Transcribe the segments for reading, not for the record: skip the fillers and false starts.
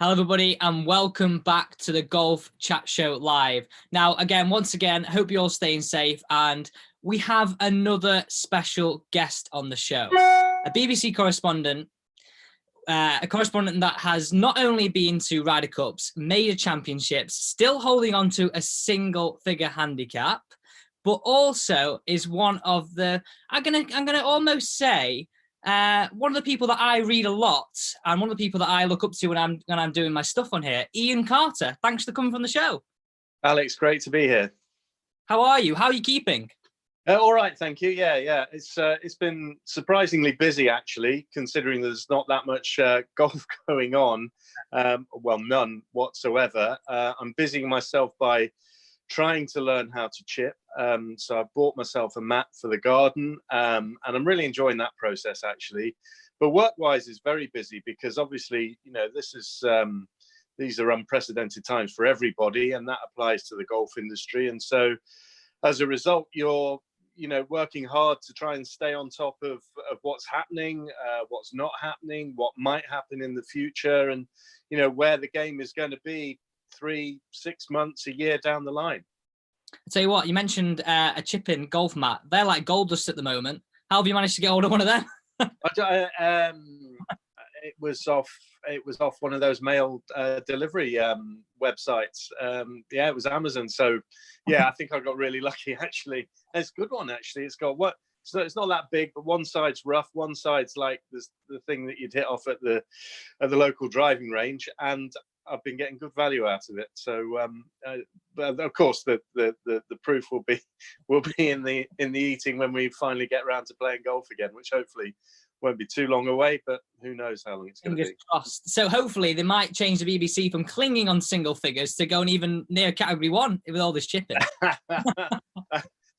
Hello, everybody, and welcome back to the Golf Chat Show Live. Now, once again, hope you're all staying safe, and we have another special guest on the show, a BBC correspondent, a correspondent that has not only been to Ryder Cups, major championships, still holding on to a single-figure handicap, but also is one of the, I'm gonna almost say, one of the people that I read a lot and one of the people that I look up to when I'm doing my stuff on here, Iain Carter. Thanks for coming from the show. Alex, great to be here. How are you? How are you keeping? All right, thank you. Yeah. It's been surprisingly busy, actually, considering there's not that much golf going on. Well, none whatsoever. I'm busying myself by trying to learn how to chip. So I bought myself a mat for the garden, and I'm really enjoying that process, actually. But work-wise is very busy because obviously, these are unprecedented times for everybody, and that applies to the golf industry. And so as a result, you're working hard to try and stay on top of what's happening, what's not happening, what might happen in the future, and where the game is going to be 3-6 months, a year down the line. I'll tell you what, you mentioned a chip-in golf mat. They're like gold dust at the moment. How have you managed to get hold of one of them? It was off one of those mail delivery websites. It was Amazon. So yeah, I think I got really lucky, actually. It's a good one, actually. It's got what? So it's not that big, but one side's rough, one side's like the thing that you'd hit off at the local driving range, and I've been getting good value out of it. So, but of course, the proof will be in the eating when we finally get around to playing golf again, which hopefully won't be too long away. But who knows how long it's going to be. Crossed. So hopefully they might change the BBC from clinging on single figures to going even near category 1 with all this chipping.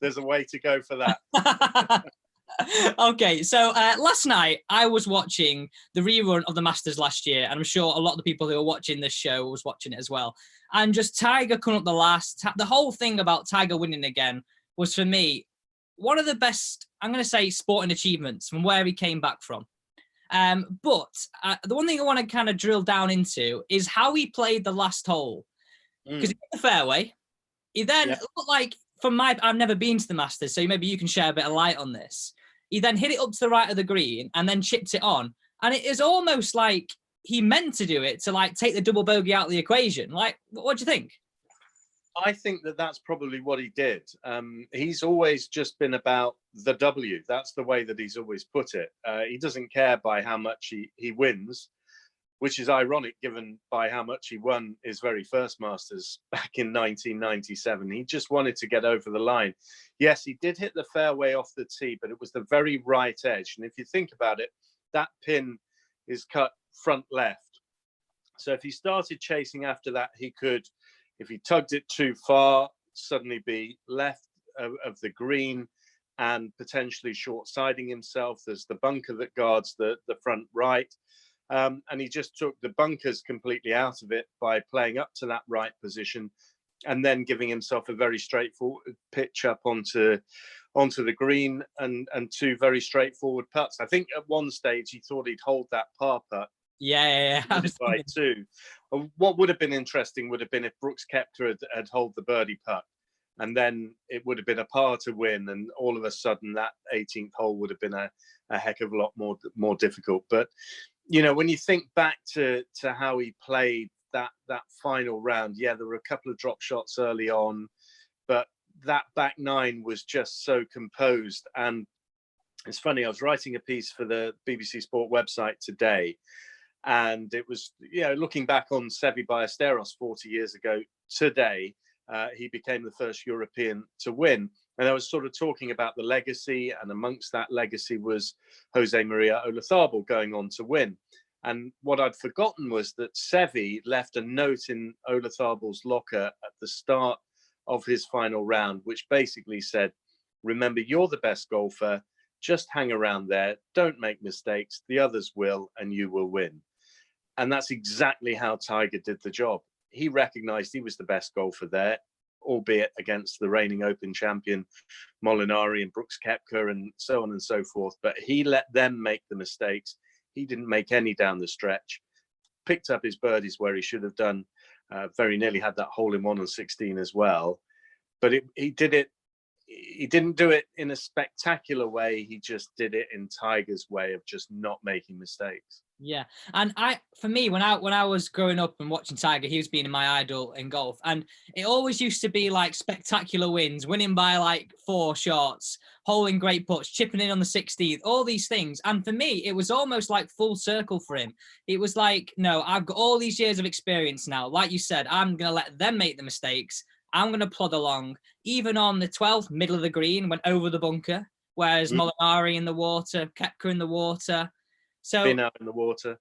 There's a way to go for that. Okay, so last night I was watching the rerun of the Masters last year, and I'm sure a lot of the people who are watching this show was watching it as well. And just Tiger coming up the last, the whole thing about Tiger winning again was, for me, one of the best, I'm going to say, sporting achievements from where he came back from. But the one thing I want to kind of drill down into is how he played the last hole. Because he hit the fairway. He then looked like, I've never been to the Masters, so maybe you can share a bit of light on this. He then hit it up to the right of the green and then chipped it on. And it is almost like he meant to do it to like take the double bogey out of the equation. Like, what do you think? I think that's probably what he did. He's always just been about the W. That's the way that he's always put it. He doesn't care by how much he wins, which is ironic given by how much he won his very first Masters back in 1997. He just wanted to get over the line. Yes, he did hit the fairway off the tee, but it was the very right edge. And if you think about it, that pin is cut front left. So if he started chasing after that, he could, if he tugged it too far, suddenly be left of the green and potentially short-siding himself. There's the bunker that guards the front right. And he just took the bunkers completely out of it by playing up to that right position and then giving himself a very straightforward pitch up onto the green and two very straightforward putts. I think at one stage he thought he'd hold that par putt. Yeah. By two. What would have been interesting would have been if Brooks Koepka had held the birdie putt, and then it would have been a par to win, and all of a sudden that 18th hole would have been a heck of a lot more difficult. But when you think back to how he played that final round, there were a couple of drop shots early on, but that back nine was just so composed. And it's funny, I was writing a piece for the BBC Sport website today, and it was, looking back on Seve Ballesteros 40 years ago today, he became the first European to win. And I was sort of talking about the legacy, and amongst that legacy was Jose Maria Olazabal going on to win. And what I'd forgotten was that Seve left a note in Olazabal's locker at the start of his final round, which basically said, remember, you're the best golfer, just hang around there, don't make mistakes, the others will, and you will win. And that's exactly how Tiger did the job. He recognized he was the best golfer there, albeit against the reigning Open champion Molinari and Brooks Koepka and so on and so forth. But he let them make the mistakes. He didn't make any down the stretch. picked up his birdies where he should have done. Very nearly had that hole in one on 16 as well, but he did it. He didn't do it in a spectacular way. He just did it in Tiger's way of just not making mistakes. Yeah, and for me, when I was growing up and watching Tiger, he was being my idol in golf, and it always used to be like spectacular wins, winning by like 4 shots, holding great putts, chipping in on the 16th, all these things. And for me, it was almost like full circle for him. It was like, no, I've got all these years of experience now. Like you said, I'm gonna let them make the mistakes. I'm gonna plod along. Even on the 12th, middle of the green, went over the bunker, whereas Molinari in the water, Koepka in the water. So been out in the water.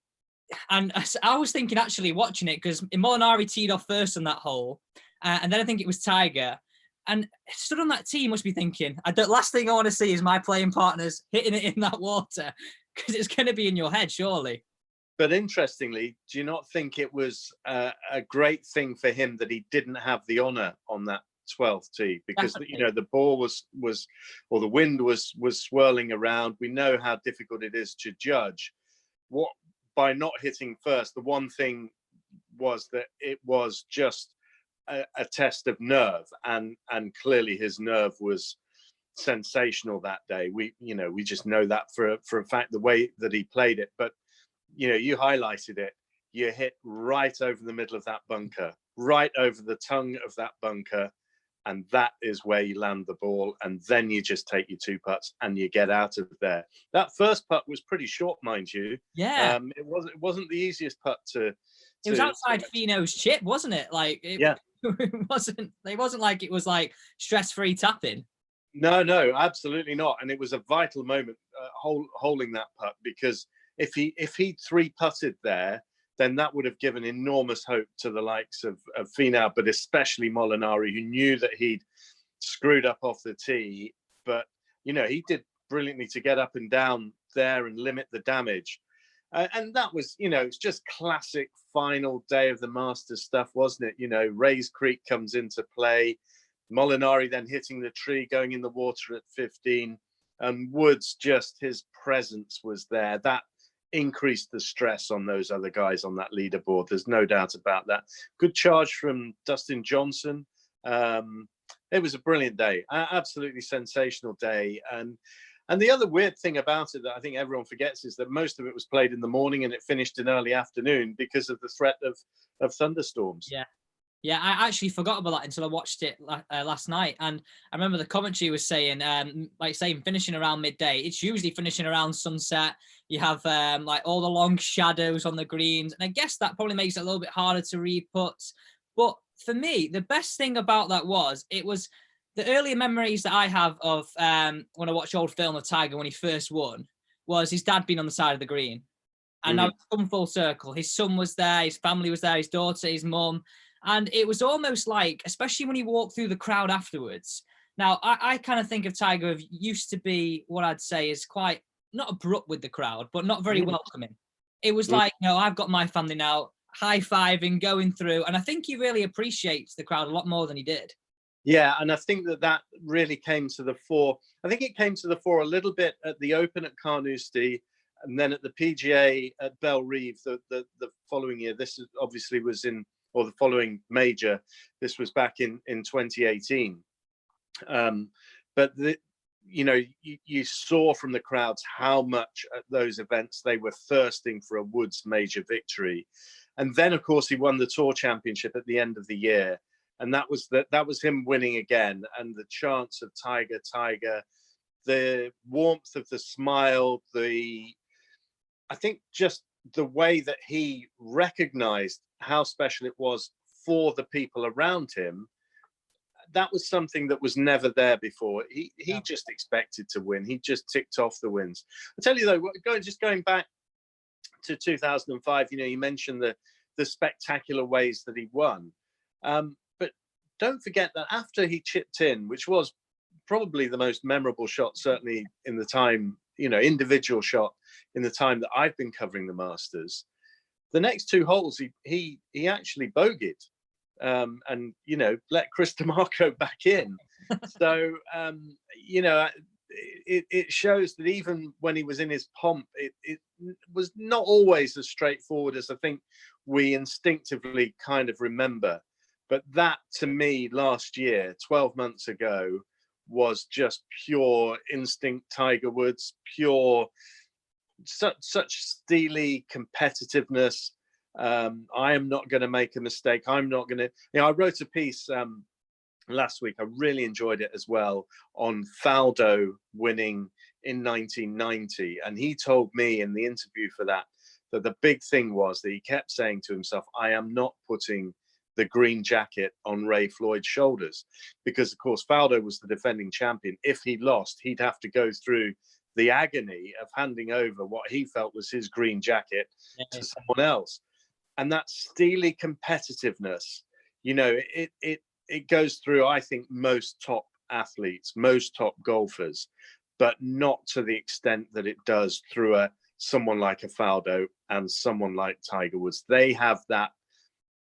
And I was thinking, actually, watching it, because Molinari teed off first on that hole, and then I think it was Tiger. And stood on that tee, must be thinking, last thing I want to see is my playing partners hitting it in that water, because it's going to be in your head, surely. But interestingly, do you not think it was a great thing for him that he didn't have the honour on that 12th tee? Because Definitely. the ball was or the wind was swirling around. We know how difficult it is to judge. What by not hitting first, the one thing was that it was just a test of nerve, and clearly his nerve was sensational that day. We just know that for a fact, the way that he played it. But you highlighted it. You hit right over the middle of that bunker, right over the tongue of that bunker, and that is where you land the ball. And then you just take your 2 putts and you get out of there. That first putt was pretty short, mind you. Yeah. It wasn't the easiest putt to. It was outside Fino's chip, wasn't it? Like, yeah. It wasn't like it was like stress-free tapping. No, absolutely not. And it was a vital moment holding that putt, because if he 3-putted there, then that would have given enormous hope to the likes of Finau, but especially Molinari, who knew that he'd screwed up off the tee. But he did brilliantly to get up and down there and limit the damage. And that was, it's just classic final day of the Masters stuff, wasn't it? Rays Creek comes into play. Molinari then hitting the tree, going in the water at 15. And Woods, just his presence was there. That increased the stress on those other guys on that leaderboard. There's no doubt about that. Good charge from Dustin Johnson. It was a brilliant day, absolutely sensational day. And the other weird thing about it that I think everyone forgets is that most of it was played in the morning and it finished in early afternoon because of the threat of thunderstorms. Yeah, I actually forgot about that until I watched it last night. And I remember the commentary was saying, finishing around midday. It's usually finishing around sunset. You have like all the long shadows on the greens. And I guess that probably makes it a little bit harder to read putts. But for me, the best thing about that was the earlier memories that I have of when I watch old film of Tiger when he first won was his dad being on the side of the green. And now it's come full circle. His son was there, his family was there, his daughter, his mum. And it was almost like, especially when he walked through the crowd afterwards. Now, I kind of think of Tiger used to be what I'd say is quite, not abrupt with the crowd, but not very welcoming. It was like, no, I've got my family now, high-fiving, going through. And I think he really appreciates the crowd a lot more than he did. Yeah, and I think that really came to the fore. I think it came to the fore a little bit at the Open at Carnoustie, and then at the PGA at Belle Reve the following year. This obviously was or the following major. This was back in 2018. But you saw from the crowds how much at those events they were thirsting for a Woods major victory. And then, of course, he won the Tour Championship at the end of the year. And that was him winning again. And the chants of Tiger, the warmth of the smile, I think just the way that he recognized how special it was for the people around him, that was something that was never there before. He just expected to win. He just ticked off the wins. I tell you though, going back to 2005, you mentioned the spectacular ways that he won. But don't forget that after he chipped in, which was probably the most memorable shot, certainly in the time, individual shot in the time that I've been covering the Masters, the next 2 holes, he actually bogeyed and, let Chris DeMarco back in. So, it shows that even when he was in his pomp, it was not always as straightforward as I think we instinctively kind of remember. But that, to me, last year, 12 months ago, was just pure instinct Tiger Woods, pure, such steely competitiveness. I am not going to make a mistake. I'm not going to, I wrote a piece last week, I really enjoyed it as well, on Faldo winning in 1990. And he told me in the interview for that the big thing was that he kept saying to himself, I am not putting the green jacket on Ray Floyd's shoulders, because of course Faldo was the defending champion. If he lost, he'd have to go through the agony of handing over what he felt was his green jacket to someone else. And that steely competitiveness, it goes through, I think, most top athletes, most top golfers, but not to the extent that it does through someone like a Faldo and someone like Tiger Woods. They have that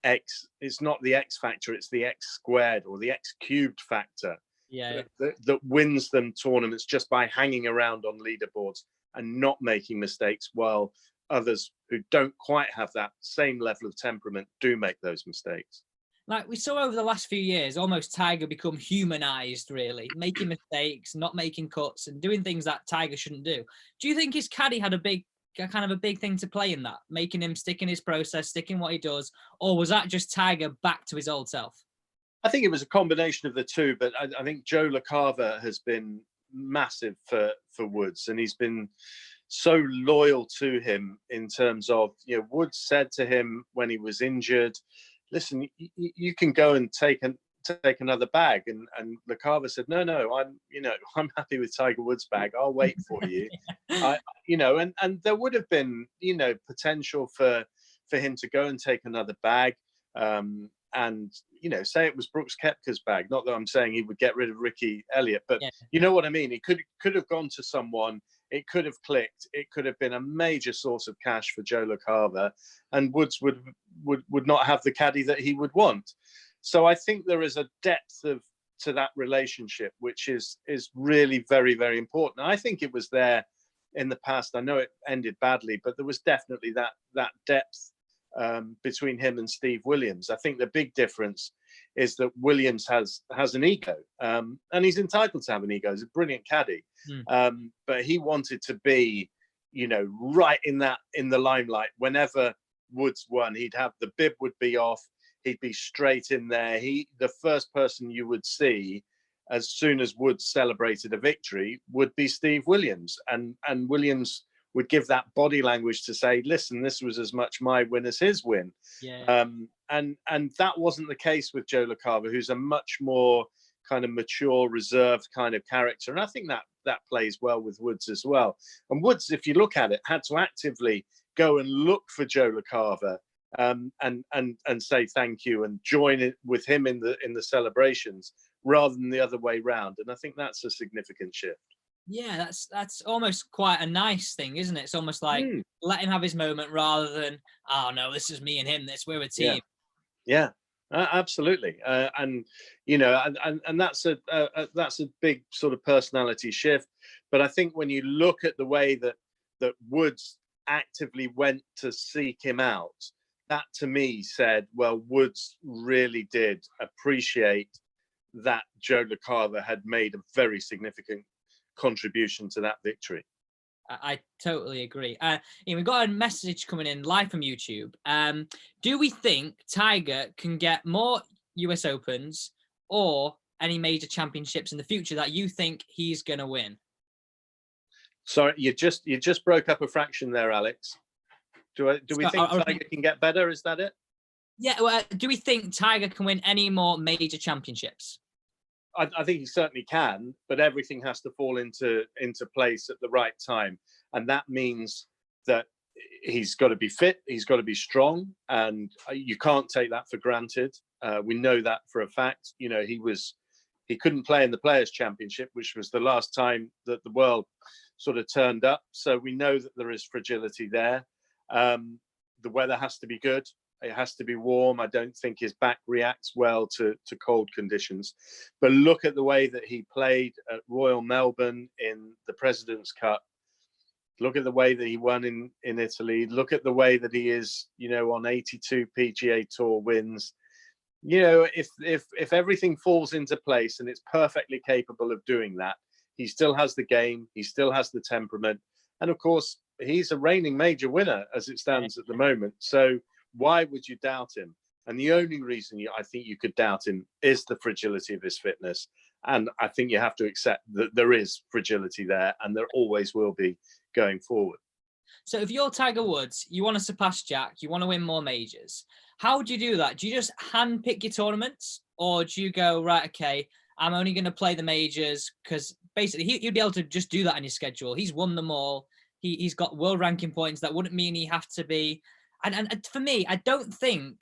it's not the X factor, it's the X squared or the X cubed factor that wins them tournaments just by hanging around on leaderboards and not making mistakes, while others who don't quite have that same level of temperament do make those mistakes. Like we saw over the last few years, almost Tiger become humanized, really, making mistakes, not making cuts and doing things that Tiger shouldn't do. Do you think his caddy had a big thing to play in that, making him stick in his process, sticking what he does? Or was that just Tiger back to his old self? I think it was a combination of the two, but I think Joe LaCava has been massive for Woods, and he's been so loyal to him in terms of, Woods said to him when he was injured, listen, you can go and take another bag, and LaCava said, no, I'm happy with Tiger Woods' bag. I'll wait for you. And there would have been, potential for him to go and take another bag, and say it was Brooks Koepka's bag. Not that I'm saying he would get rid of Ricky Elliott, but you know what I mean. He could have gone to someone. It could have clicked. It could have been a major source of cash for Joe LaCava, and Woods would not have the caddy that he would want. So I think there is a depth to that relationship, which is really very, very important. I think it was there in the past. I know it ended badly, but there was definitely that depth between him and Steve Williams. I think the big difference is that Williams has an ego, and he's entitled to have an ego. He's a brilliant caddy, but he wanted to be, right in the limelight. Whenever Woods won, he'd have the bib would be off. He'd be straight in there. The first person you would see as soon as Woods celebrated a victory would be Steve Williams, and Williams would give that body language to say, listen, this was as much my win as his win. And that wasn't the case with Joe LaCava, who's a much more kind of mature, reserved kind of character. And I think that plays well with Woods as well. And Woods, if you look at it, had to actively go and look for Joe LaCava and say thank you and join it with him in the celebrations rather than the other way round. And I think that's a significant shift. Yeah, that's almost quite a nice thing, isn't it? It's almost like let him have his moment rather than, oh no, this is me and him. We're a team. Yeah, absolutely. And that's a big sort of personality shift. But I think when you look at the way that Woods actively went to seek him out, that to me said, well, Woods really did appreciate that Joe LaCava had made a very significant contribution to that victory. I totally agree. We've got a message coming in live from YouTube. Do we think Tiger can get more US Opens or any major championships in the future that you think he's going to win? Sorry, you just broke up a fraction there, Alex. Do we think Tiger can get better? Is that it? Yeah. Well, do we think Tiger can win any more major championships? I think he certainly can, but everything has to fall into place at the right time. And that means that he's got to be fit, he's got to be strong, and you can't take that for granted. We know that for a fact. He couldn't play in the Players' Championship, which was the last time that the world sort of turned up. So we know that there is fragility there. The weather has to be good. It has to be warm. I don't think his back reacts well to cold conditions. But look at the way that he played at Royal Melbourne in the President's Cup. Look at the way that he won in Italy. Look at the way that he is, on 82 PGA Tour wins. If everything falls into place and it's perfectly capable of doing that, he still has the game, he still has the temperament, and of course, he's a reigning major winner as it stands at the moment. So why would you doubt him? And the only reason I think you could doubt him is the fragility of his fitness. And I think you have to accept that there is fragility there, and there always will be going forward. So if you're Tiger Woods, you want to surpass Jack, you want to win more majors, how would you do that? Do you just hand pick your tournaments, or do you go, right, okay, I'm only going to play the majors? Because basically he'd be able to just do that in his schedule. He's won them all. He's got world ranking points. That wouldn't mean he have to be. And for me, I don't think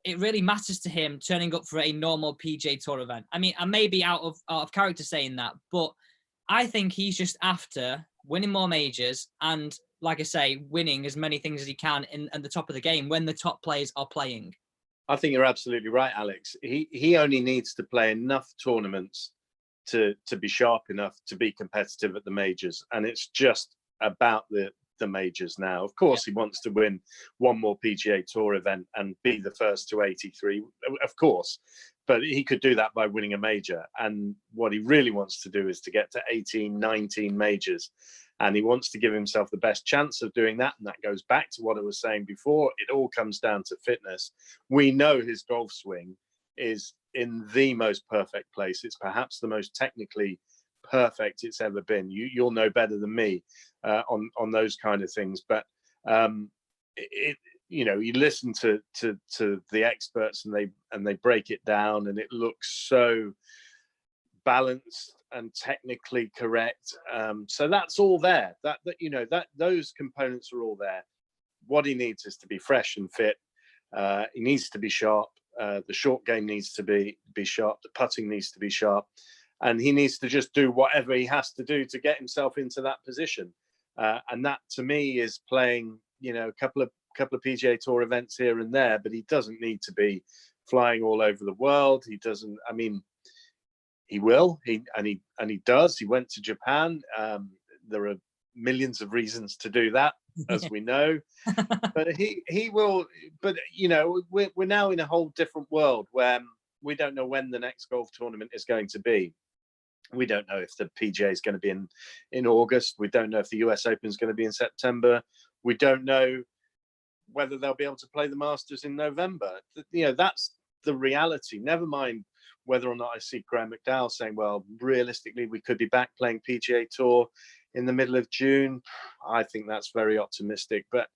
it really matters to him turning up for a normal PGA Tour event. I mean, I may be out of character saying that, but I think he's just after winning more majors and, like I say, winning as many things as he can at the top of the game when the top players are playing. I think you're absolutely right, Alex. He only needs to play enough tournaments to be sharp enough to be competitive at the majors, and it's just about the majors now. Of course, he wants to win one more PGA Tour event and be the first to 83, of course, but he could do that by winning a major. And what he really wants to do is to get to 18, 19 majors. And he wants to give himself the best chance of doing that. And that goes back to what I was saying before. It all comes down to fitness. We know his golf swing is in the most perfect place. It's perhaps the most technically perfect it's ever been. You'll know better than me on those kind of things. But you listen to the experts and they break it down, and it looks so balanced and technically correct. So that's all there. That those components are all there. What he needs is to be fresh and fit. He needs to be sharp. The short game needs to be sharp. The putting needs to be sharp, and he needs to just do whatever he has to do to get himself into that position. And that, to me, is playing a couple of PGA Tour events here and there. But he doesn't need to be flying all over the world. He doesn't. I mean, he will. He does. He went to Japan. There are millions of reasons to do that, as we know. But he will. But we're now in a whole different world where we don't know when the next golf tournament is going to be. We don't know if the PGA is going to be in August. We don't know if the US Open is going to be in September. We don't know whether they'll be able to play the Masters in November. That's the reality. Never mind whether or not I see Graham McDowell saying, well, realistically, we could be back playing PGA Tour in the middle of June. I think that's very optimistic. But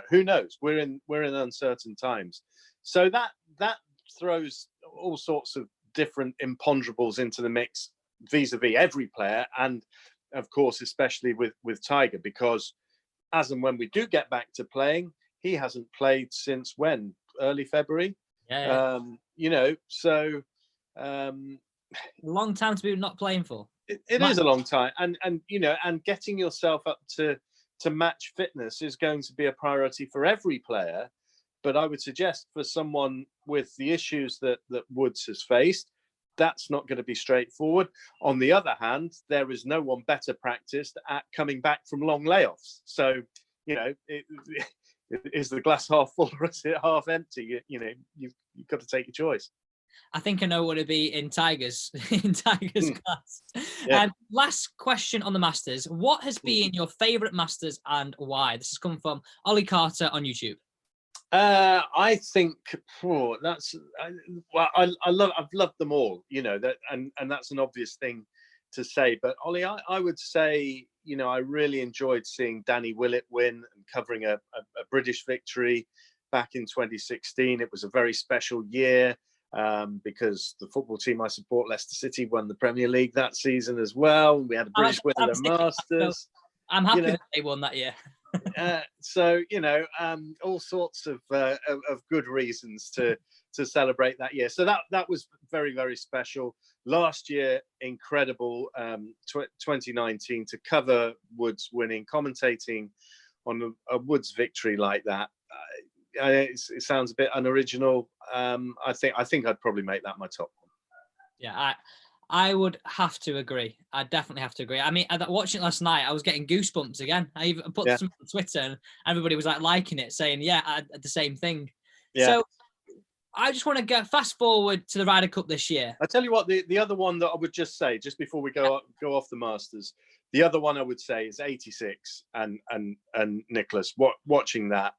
who knows? We're in uncertain times. So that throws all sorts of different imponderables into the mix vis-a-vis every player, and of course especially with Tiger, because as and when we do get back to playing, he hasn't played since when? Early February. So a long time to be not playing for. It is a long time, and getting yourself up to match fitness is going to be a priority for every player. But I would suggest for someone with the issues that Woods has faced, that's not going to be straightforward. On the other hand, there is no one better practiced at coming back from long layoffs. So, is the glass half full or is it half empty? You've got to take your choice. I think I know what it'd be in Tiger's class. Yeah. Last question on the Masters. What has been your favourite Masters and why? This has come from Iain Carter on YouTube. I think I've loved them all, that, and that's an obvious thing to say. But Ollie, I would say, I really enjoyed seeing Danny Willett win and covering a British victory back in 2016. It was a very special year because the football team I support, Leicester City, won the Premier League that season as well. We had a British win at the Masters. I'm happy that they won that year. So all sorts of good reasons to celebrate that year. So that was very, very special. Last year, incredible. 2019 to cover Woods winning, commentating on a Woods victory like that. It sounds a bit unoriginal. I think I'd probably make that my top one. Yeah, I would have to agree. I definitely have to agree. I mean, watching it last night, I was getting goosebumps again. I even put some on Twitter, and everybody was like liking it, saying, "Yeah, I had the same thing." Yeah. So I just want to go fast forward to the Ryder Cup this year. I tell you what, the other one that I would just say, just before we go off the Masters, the other one I would say is 86 and Nicholas. Watching that,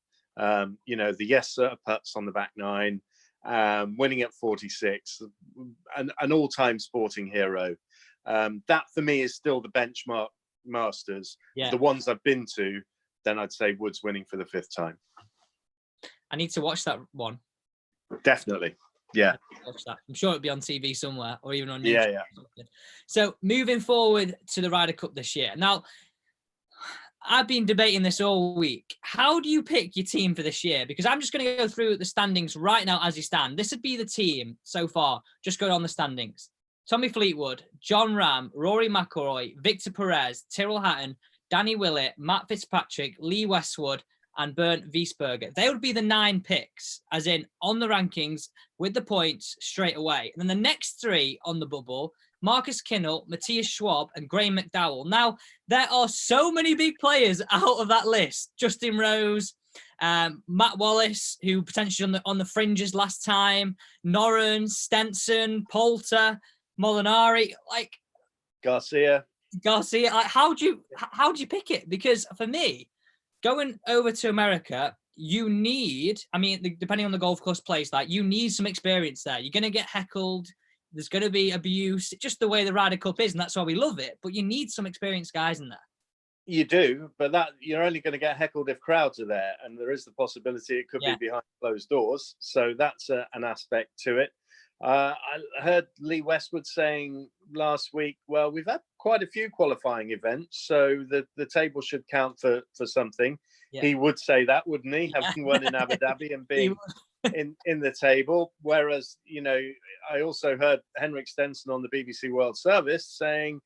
you know, the yes sir putts on the back nine, winning at 46, an all-time sporting hero. That for me is still the benchmark Masters. Yeah. The ones I've been to, then I'd say Woods winning for the 5th time. I need to watch that one. Definitely. Yeah. Watch that. I'm sure it'll be on TV somewhere or even on YouTube. Yeah. So moving forward to the Ryder Cup this year. Now, I've been debating this all week. How do you pick your team for this year? Because I'm just going to go through the standings right now as you stand. This would be the team so far. Just going on the standings. Tommy Fleetwood, John Ram, Rory McIlroy, Victor Perez, Tyrrell Hatton, Danny Willett, Matt Fitzpatrick, Lee Westwood, and Bernd Wiesberger. They would be the 9 picks, as in on the rankings with the points straight away. And then the next 3 on the bubble, Marcus Kinhult, Matthias Schwab, and Graham McDowell. Now, there are so many big players out of that list. Justin Rose, Matt Wallace, who potentially on the fringes last time, Noren, Stenson, Poulter, Molinari, like Garcia. Like, how do you pick it? Because for me, going over to America, you need, I mean, depending on the golf course place, like you need some experience there. You're going to get heckled. There's going to be abuse, just the way the Ryder Cup is, and that's why we love it. But you need some experienced guys in there. You do, but that you're only going to get heckled if crowds are there, and there is the possibility it could be behind closed doors. So that's an aspect to it. I heard Lee Westwood saying last week, well, we've had quite a few qualifying events, so the table should count for something. Yeah. He would say that, wouldn't he? Having won in Abu Dhabi and being in the table. Whereas, you know, I also heard Henrik Stenson on the BBC World Service saying,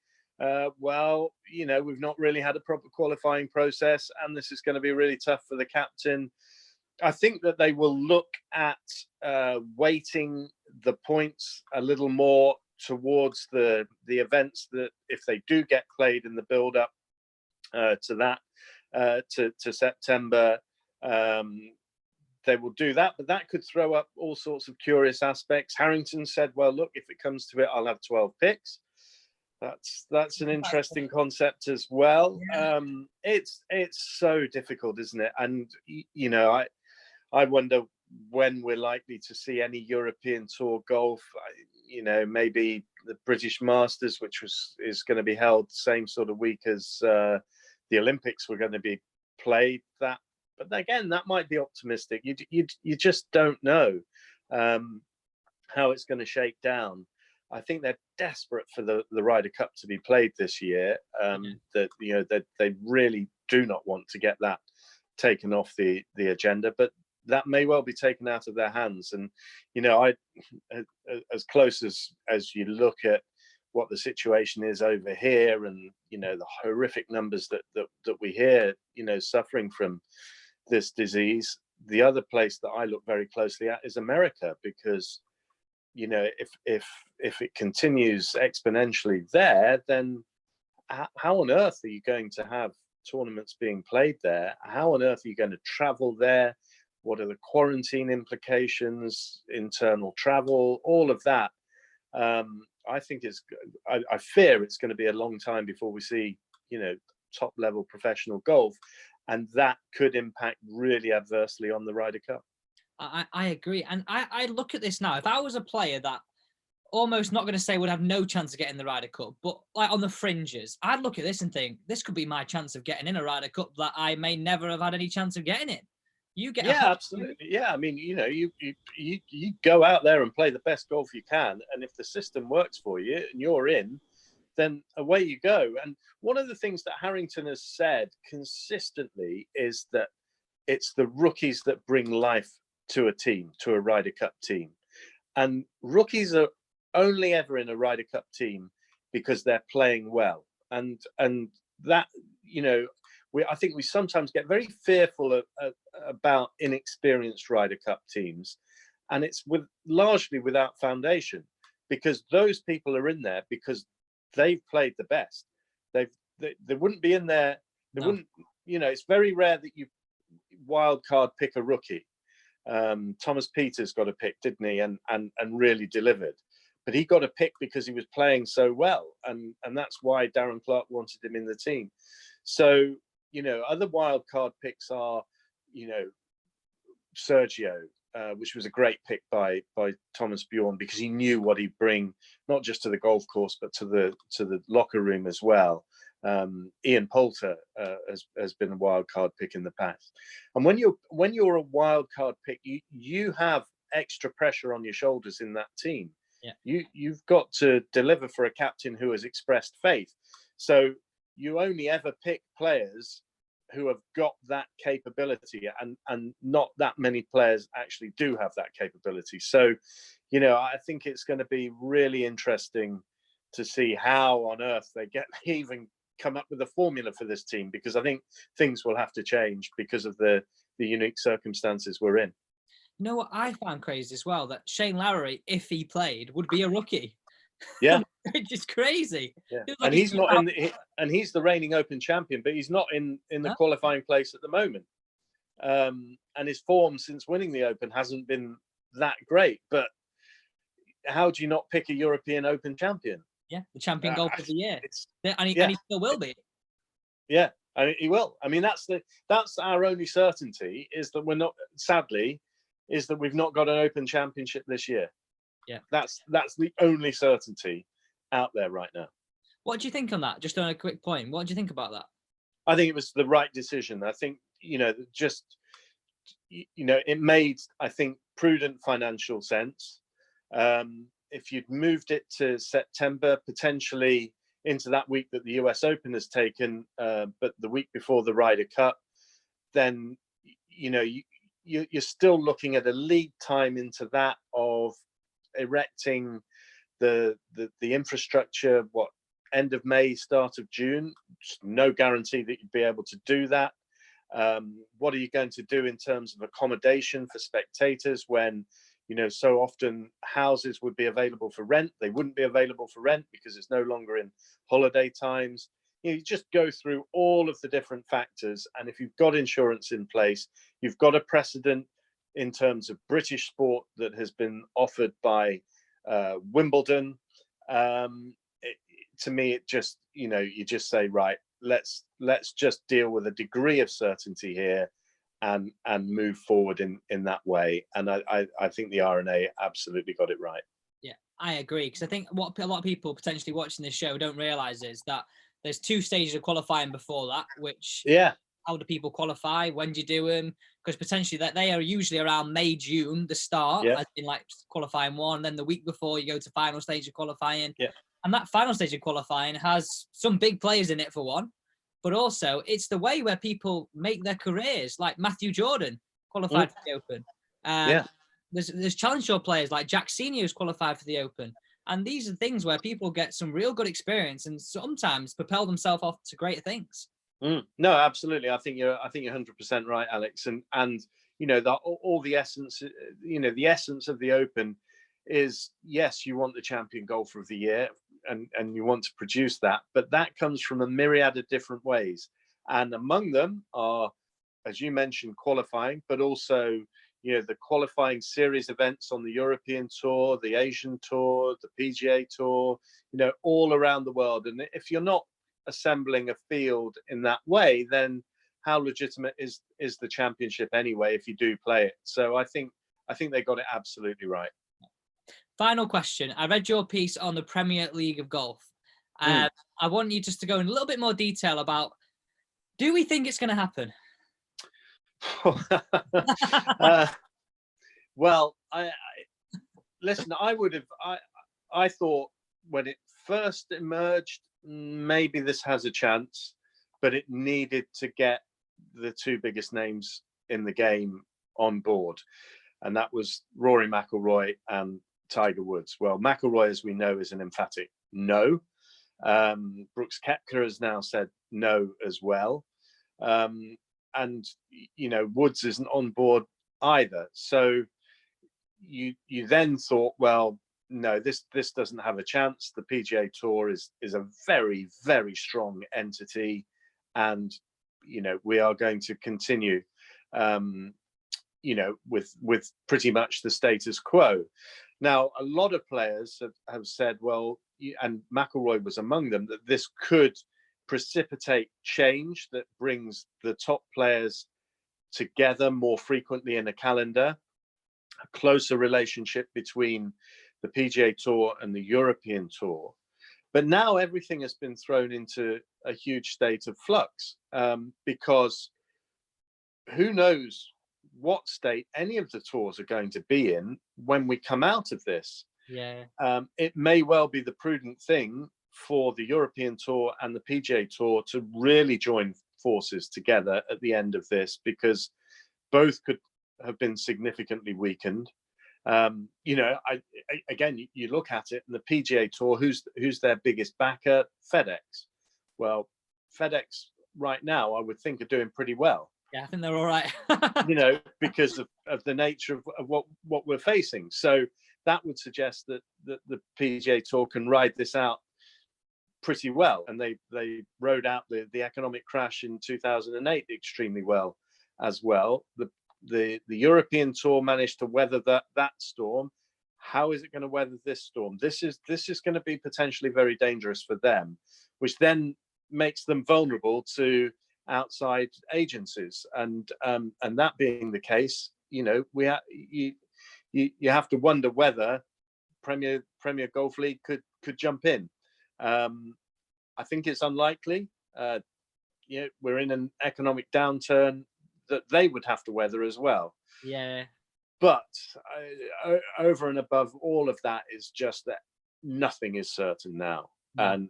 well, you know, we've not really had a proper qualifying process, and this is going to be really tough for the captain. I think that they will look at weighting the points a little more towards the events that, if they do get played in the build-up to that, to September, they will do that. But that could throw up all sorts of curious aspects. Harrington said, well, look, if it comes to it, I'll have 12 picks. That's an interesting concept as well. Yeah. It's so difficult, isn't it? And, you know, I wonder when we're likely to see any European Tour golf. You know, maybe the British Masters, which is going to be held the same sort of week as the Olympics were going to be played. But again, that might be optimistic. You just don't know how it's going to shake down. I think they're desperate for the Ryder Cup to be played this year. That, you know, that they really do not want to get that taken off the agenda, but that may well be taken out of their hands. And, you know, as close as you look at what the situation is over here, and, you know, the horrific numbers that we hear, you know, suffering from this disease, the other place that I look very closely at is America, because, you know, if it continues exponentially there, then how on earth are you going to have tournaments being played there? How on earth are you going to travel there? What are the quarantine implications, internal travel, all of that? I think I fear it's going to be a long time before we see, you know, top level professional golf, and that could impact really adversely on the Ryder Cup. I agree. And I look at this now. If I was a player that almost, not going to say would have no chance of getting the Ryder Cup, but like on the fringes, I'd look at this and think, this could be my chance of getting in a Ryder Cup that I may never have had any chance of getting in. You get absolutely. Yeah, I mean, you know, you go out there and play the best golf you can, and if the system works for you and you're in, then away you go. And one of the things that Harrington has said consistently is that it's the rookies that bring life to a team, to a Ryder Cup team. And rookies are only ever in a Ryder Cup team because they're playing well. And that, you know, I think we sometimes get very fearful about inexperienced Ryder Cup teams, and it's largely without foundation, because those people are in there because they've played the best. They wouldn't be in there. They wouldn't. It's very rare that you wild card pick a rookie. Thomas Peters got a pick, didn't he? And really delivered. But he got a pick because he was playing so well, and that's why Darren Clark wanted him in the team. So other wild card picks are, Sergio, which was a great pick by Thomas Bjorn, because he knew what he'd bring, not just to the golf course but to the locker room as well. Ian Poulter has been a wild card pick in the past, and when you're a wild card pick, you have extra pressure on your shoulders in that team. You've got to deliver for a captain who has expressed faith. So you only ever pick players who have got that capability, and not that many players actually do have that capability. So, I think it's going to be really interesting to see how on earth they even come up with a formula for this team, because I think things will have to change because of the unique circumstances we're in. You know what I found crazy as well? That Shane Lowry, if he played, would be a rookie. Yeah. Which is crazy. Yeah. Like and he's not and he's the reigning Open champion, but he's not in the qualifying place at the moment. And his form since winning the Open hasn't been that great. But how do you not pick a European Open champion? Yeah, the champion golfer of the year. And he still will be. Yeah, I mean, he will. I mean, that's our only certainty, is that we're not, sadly, is that we've not got an Open championship this year. Yeah, that's the only certainty out there right now. What do you think on that? Just on a quick point, what do you think about that? I think it was the right decision. I think it made, I think, prudent financial sense. If you'd moved it to September, potentially into that week that the US Open has taken, but the week before the Ryder Cup, then you're still looking at a lead time into that of erecting the infrastructure. End of May, start of June. No guarantee that you'd be able to do that. What are you going to do in terms of accommodation for spectators when so often houses would be available for rent? They wouldn't be available for rent because it's no longer in holiday times. You just go through all of the different factors, and if you've got insurance in place, you've got a precedent in terms of British sport that has been offered by Wimbledon. To me, it just, you just say, right, let's just deal with a degree of certainty here and move forward in that way. And I think the R&A absolutely got it right. Yeah, I agree, because I think what a lot of people potentially watching this show don't realise is that there's 2 stages of qualifying before that, which, how do people qualify? When do you do them? Because potentially that they are usually around May, June, the start, as in like qualifying 1, then the week before you go to final stage of qualifying. Yeah. And that final stage of qualifying has some big players in it, for one, but also it's the way where people make their careers. Like Matthew Jordan qualified for the Open. There's Challenge Tour players like Jack Senior who's qualified for the Open. And these are things where people get some real good experience and sometimes propel themselves off to greater things. No, absolutely. I think you're 100% right, Alex. And all the essence, the essence of the Open is, yes, you want the champion golfer of the year, and you want to produce that, but that comes from a myriad of different ways. And among them are, as you mentioned, qualifying, but also, the qualifying series events on the European Tour, the Asian Tour, the PGA Tour, all around the world. And if you're not assembling a field in that way, then how legitimate is the championship anyway if you do play it? So I think they got it absolutely right. Final question. I read your piece on the Premier League of Golf. I want you just to go in a little bit more detail about, do we think it's going to happen? Well, listen, I thought when it first emerged, maybe this has a chance, but it needed to get the 2 biggest names in the game on board. And that was Rory McIlroy and Tiger Woods. Well, McIlroy, as we know, is an emphatic no. Brooks Koepka has now said no as well. And, Woods isn't on board either. So you then thought, well, no, this doesn't have a chance. The PGA Tour is a very, very strong entity, and we are going to continue, with pretty much the status quo. Now, a lot of players have said, well, and McIlroy was among them, that this could precipitate change that brings the top players together more frequently in a calendar, a closer relationship between the PGA Tour and the European Tour. But now everything has been thrown into a huge state of flux, because who knows what state any of the tours are going to be in when we come out of this. Yeah. It may well be the prudent thing for the European Tour and the PGA Tour to really join forces together at the end of this, because both could have been significantly weakened. Again, you look at it, and the PGA Tour, who's their biggest backer? FedEx. Well, FedEx right now, I would think, are doing pretty well. Yeah, I think they're all right. Because of the nature of what we're facing. So that would suggest that the PGA Tour can ride this out pretty well, and they rode out the economic crash in 2008 extremely well as well. The European Tour managed to weather that storm. How is it going to weather this storm? This is going to be potentially very dangerous for them, which then makes them vulnerable to outside agencies, and that being the case, you have to wonder whether Premier Golf League could jump in. I think it's unlikely. We're in an economic downturn that they would have to weather as well. Yeah. But over and above all of that is just that nothing is certain now. And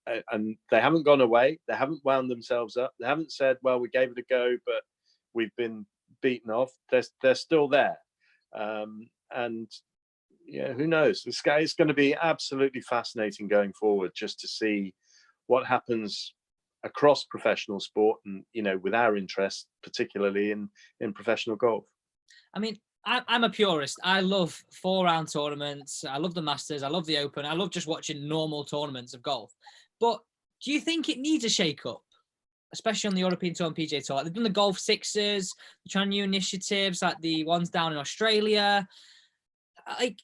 they haven't gone away. They haven't wound themselves up. They haven't said, well, we gave it a go, but we've been beaten off. They're still there. Who knows? It's going to be absolutely fascinating going forward, just to see what happens across professional sport, and with our interest particularly in professional golf. I mean, I'm a purist. I love 4-round tournaments. I love the Masters. I love the Open. I love just watching normal tournaments of golf. But do you think it needs a shake-up, especially on the European Tour and PGA Tour? Like, they've done the Golf Sixes, they're trying new initiatives, like the ones down in Australia. Like,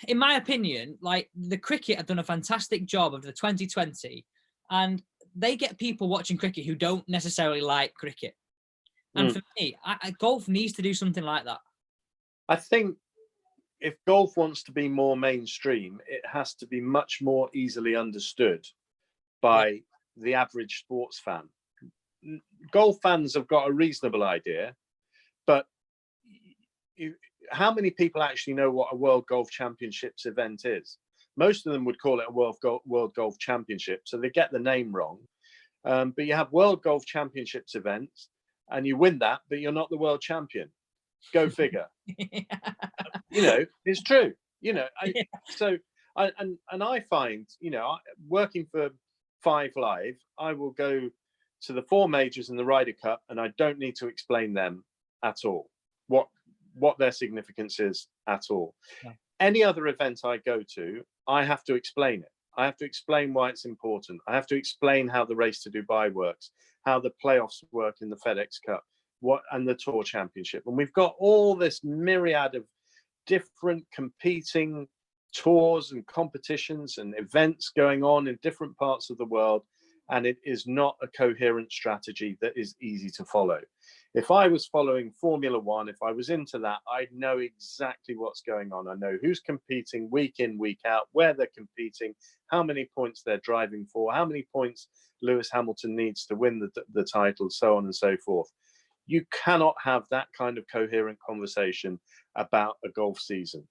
in my opinion, like, the cricket have done a fantastic job of the 2020, and they get people watching cricket who don't necessarily like cricket. And for me, golf needs to do something like that. I think if golf wants to be more mainstream, it has to be much more easily understood by the average sports fan. Golf fans have got a reasonable idea, but how many people actually know what a World Golf Championships event is? Most of them would call it a World Golf Championship, so they get the name wrong. But you have World Golf Championships events, and you win that, but you're not the world champion. Go figure. It's true. I find, working for 5 Live, I will go to the 4 majors in the Ryder Cup, and I don't need to explain them at all, what their significance is at all. Yeah. Any other event I go to, I have to explain it. I have to explain why it's important. I have to explain how the Race to Dubai works, how the playoffs work in the FedEx Cup, and the Tour Championship. And we've got all this myriad of different competing tours and competitions and events going on in different parts of the world. And it is not a coherent strategy that is easy to follow. If I was following Formula One, if I was into that, I'd know exactly what's going on. I know who's competing week in, week out, where they're competing, how many points they're driving for, how many points Lewis Hamilton needs to win the title, so on and so forth. You cannot have that kind of coherent conversation about a golf season.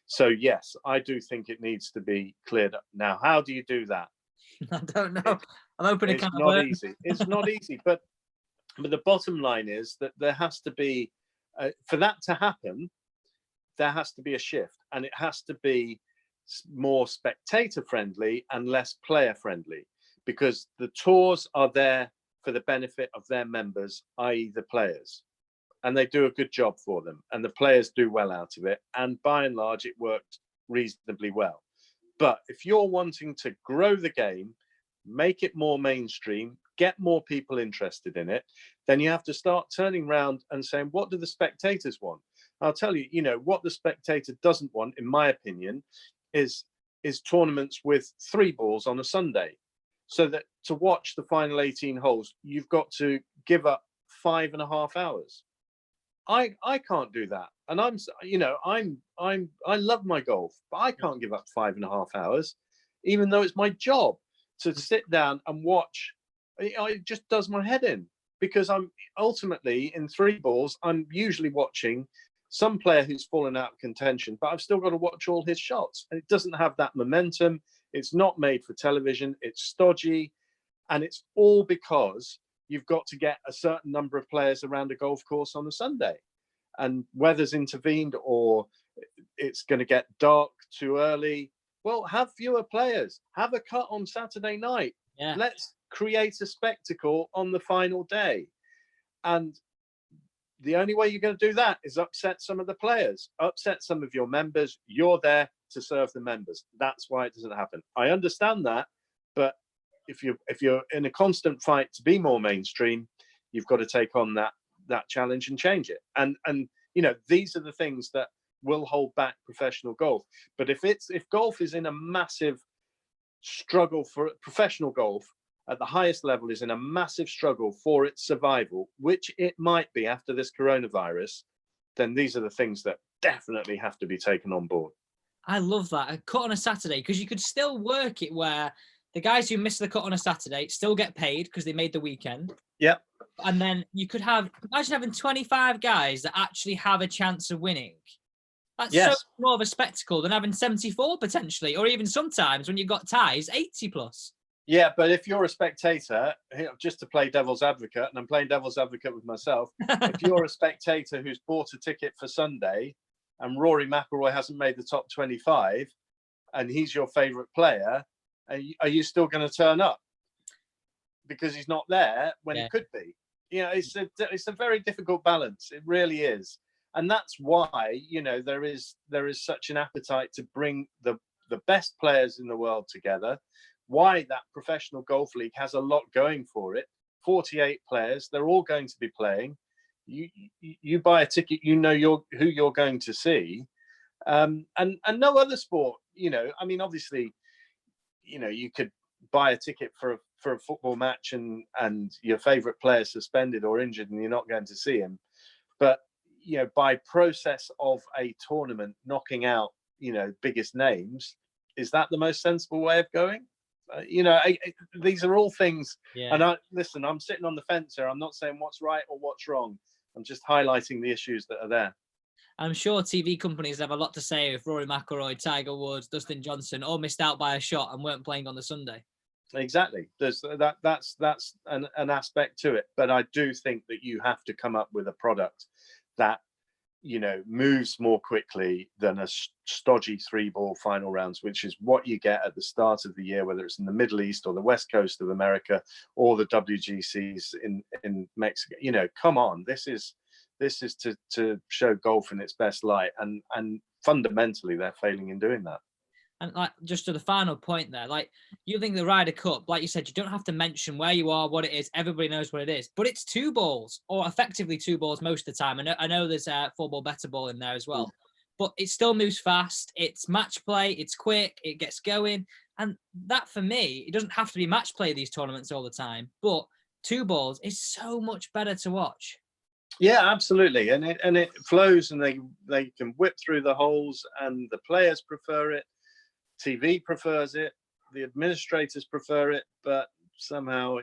So yes, I do think it needs to be cleared up. Now, how do you do that? I don't know. I'm opening a can of worms. It's not easy. But the bottom line is that there has to be, for that to happen, there has to be a shift, and it has to be more spectator friendly and less player friendly, because the tours are there for the benefit of their members, i.e. the players, and they do a good job for them, and the players do well out of it, and by and large it worked reasonably well. But if you're wanting to grow the game, make it more mainstream, get more people interested in it, then you have to start turning around and saying, what do the spectators want? I'll tell you, what the spectator doesn't want, in my opinion, is tournaments with 3 balls on a Sunday. So that to watch the final 18 holes, you've got to give up 5.5 hours. I can't do that. And I love my golf, but I can't give up 5.5 hours, even though it's my job to sit down and watch. It just does my head in, because I'm ultimately in 3 balls, I'm usually watching some player who's fallen out of contention, but I've still got to watch all his shots. And it doesn't have that momentum. It's not made for television. It's stodgy. And it's all because you've got to get a certain number of players around a golf course on a Sunday. And weather's intervened, or it's going to get dark too early. Well, have fewer players. Have a cut on Saturday night. Yeah. Let's create a spectacle on the final day. And the only way you're going to do that is upset some of the players, upset some of your members. You're there to serve the members. That's why it doesn't happen. I understand that, but if you're in a constant fight to be more mainstream, you've got to take on that challenge and change it. And these are the things that will hold back professional golf. But if golf is in a massive struggle, for professional golf at the highest level is in a massive struggle for its survival, which it might be after this coronavirus, then these are the things that definitely have to be taken on board. I love that. A cut on a Saturday, because you could still work it where the guys who miss the cut on a Saturday still get paid because they made the weekend. Yeah. And then you could imagine having 25 guys that actually have a chance of winning. That's so more of a spectacle than having 74 potentially, or even sometimes when you've got ties, 80 plus. Yeah, but if you're a spectator, just to play devil's advocate, and I'm playing devil's advocate with myself, if you're a spectator who's bought a ticket for Sunday and Rory McIlroy hasn't made the top 25 and he's your favourite player, are you still going to turn up? Because he's not there when he could be. It's a very difficult balance. It really is. And that's why, there is such an appetite to bring the best players in the world together. Why that professional golf league has a lot going for it. 48 players, they're all going to be playing. You buy a ticket, who you're going to see. And no other sport, obviously, you could buy a ticket for a football match and your favorite player suspended or injured and you're not going to see him. But, by process of a tournament knocking out, biggest names, is that the most sensible way of going? These are all things. Yeah. And I'm sitting on the fence here. I'm not saying what's right or what's wrong. I'm just highlighting the issues that are there. I'm sure TV companies have a lot to say if Rory McIlroy, Tiger Woods, Dustin Johnson all missed out by a shot and weren't playing on the Sunday. Exactly. There's that's an aspect to it. But I do think that you have to come up with a product that moves more quickly than a stodgy 3-ball final rounds, which is what you get at the start of the year, whether it's in the Middle East or the West Coast of America or the WGCs in Mexico. Come on, this is to show golf in its best light, and fundamentally they're failing in doing that. And just to the final point there, you think the Ryder Cup, like you said, you don't have to mention where you are, what it is. Everybody knows what it is, but it's 2 balls, or effectively 2 balls most of the time. I know there's a 4-ball better ball in there as well, but it still moves fast. It's match play. It's quick. It gets going. And that, for me, it doesn't have to be match play these tournaments all the time, but 2 balls is so much better to watch. Yeah, absolutely. And it flows, and they can whip through the holes, and the players prefer it. TV prefers it, the administrators prefer it, but somehow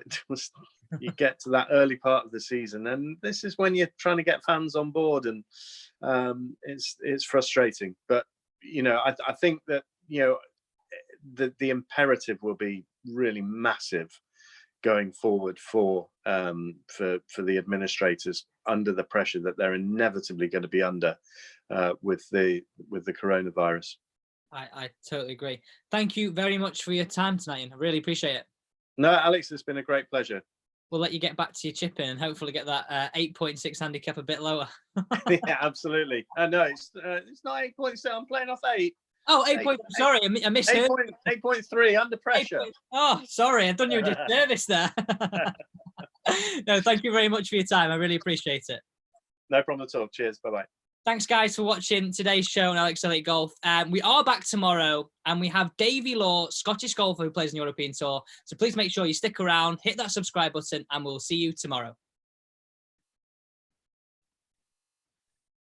you get to that early part of the season, and this is when you're trying to get fans on board, and it's frustrating. But I think that the imperative will be really massive going forward for the administrators under the pressure that they're inevitably going to be under with the coronavirus. I totally agree. Thank you very much for your time tonight, Ian. I really appreciate it. No, Alex, it's been a great pleasure. We'll let you get back to your chipping and hopefully get that 8.6 handicap a bit lower. Yeah, absolutely. No, it's not 8.6. I'm playing off 8. Oh, 8 point. Sorry, I misheard. 8.3 under pressure. Oh, sorry, I've done you a disservice there. No, thank you very much for your time. I really appreciate it. No problem at all. Cheers. Bye-bye. Thanks, guys, for watching today's show on Alex Elliott Golf. We are back tomorrow, and we have Davey Law, Scottish golfer who plays on the European Tour. So please make sure you stick around, hit that subscribe button, and we'll see you tomorrow.